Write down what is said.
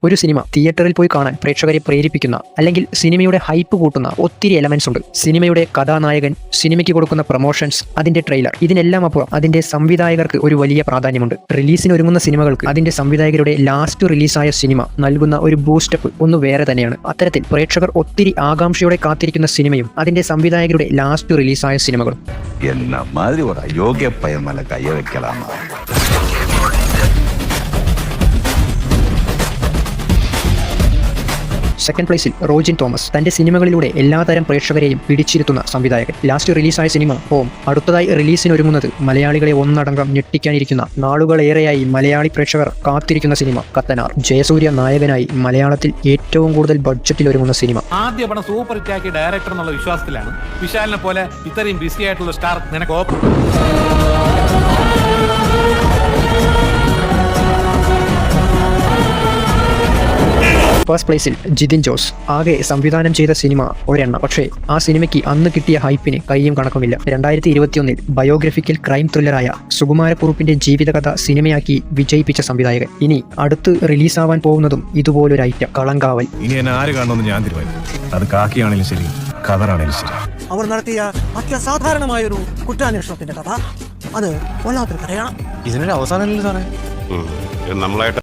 ഒരു സിനിമ തിയേറ്ററിൽ പോയി കാണാൻ പ്രേക്ഷകരെ പ്രേരിപ്പിക്കുന്ന അല്ലെങ്കിൽ സിനിമയുടെ ഹൈപ്പ് കൂട്ടുന്ന ഒത്തിരി എലമെന്റ്സ് ഉണ്ട്. സിനിമയുടെ കഥാനായകൻ, സിനിമയ്ക്ക് കൊടുക്കുന്ന പ്രൊമോഷൻസ്, അതിന്റെ ട്രെയിലർ, ഇതിനെല്ലാം അപ്പുറം അതിന്റെ സംവിധായകർക്ക് ഒരു വലിയ പ്രാധാന്യമുണ്ട്. റിലീസിന് ഒരുങ്ങുന്ന സിനിമകൾക്ക് അതിന്റെ സംവിധായകരുടെ ലാസ്റ്റ് റിലീസായ സിനിമ നൽകുന്ന ഒരു ബൂസ്റ്റപ്പ് ഒന്ന് വേറെ തന്നെയാണ്. അത്തരത്തിൽ പ്രേക്ഷകർ ഒത്തിരി ആകാംക്ഷയോടെ കാത്തിരിക്കുന്ന സിനിമയും അതിന്റെ സംവിധായകരുടെ ലാസ്റ്റ് റിലീസായ സിനിമകളും. സെക്കൻഡ് പ്ലേസിൽ റോജിൻ തോമസ്, തന്റെ സിനിമകളിലൂടെ എല്ലാതരം പ്രേക്ഷകരെയും പിടിച്ചിരുത്തുന്ന സംവിധായകൻ. ലാസ്റ്റ് റിലീസായ സിനിമ ഹോം. അടുത്തതായി റിലീസിനൊരുങ്ങുന്നത് മലയാളികളെ ഒന്നടങ്കം ഞെട്ടിക്കാനിരിക്കുന്ന, നാളുകളേറെയായി മലയാളി പ്രേക്ഷകർ കാത്തിരിക്കുന്ന സിനിമ കത്തനാർ. ജയസൂര്യ നായകനായി മലയാളത്തിൽ ഏറ്റവും കൂടുതൽ ബഡ്ജറ്റിൽ ഒരുങ്ങുന്ന സിനിമ. ആദ്യ പടം സൂപ്പർ ഹിറ്റാക്കിയ ഡയറക്ടർ എന്നുള്ള വിശ്വാസത്തിലാണ്. വിശാലിനെ പോലെ ഇത്രയും ബിസി ആയിട്ടുള്ള സ്റ്റാർ നിനക്ക് ഫസ്റ്റ് പ്ലേസിൽ ജിതിൻ ജോസ്. ആകെ സംവിധാനം ചെയ്ത സിനിമ ഒരെണ്ണം, പക്ഷേ ആ സിനിമയ്ക്ക് അന്ന് കിട്ടിയ ഹൈപ്പിന് കയ്യും കണക്കുമില്ല. 2021 ബയോഗ്രഫിക്കൽ ക്രൈം ത്രില്ലറായ സുകുമാരക്കുറുപ്പിന്റെ ജീവിതകഥ സിനിമയാക്കി വിജയിപ്പിച്ച സംവിധായകൻ. ഇനി അടുത്ത് റിലീസാവാൻ പോകുന്നതും ഇതുപോലൊരു ഐറ്റം, കളങ്കാവൽ. ഇനി എന്നെ ആര് കാണണമെന്ന് ഞാൻ തീരുമാനിക്കും. അത് കാക്കിയാണെങ്കിലും ശരി, കഥറാണെങ്കിലും ശരി. അവർ നടത്തിയ അത്യസാധാരണമായൊരു കുറ്റാന്വേഷണത്തിന്റെ കഥ. അത് വല്ലാത്തൊരു കഥയാണ്. ഇതിനൊരു അവസാനമല്ലേ സാറേ? നമ്മളായിട്ട്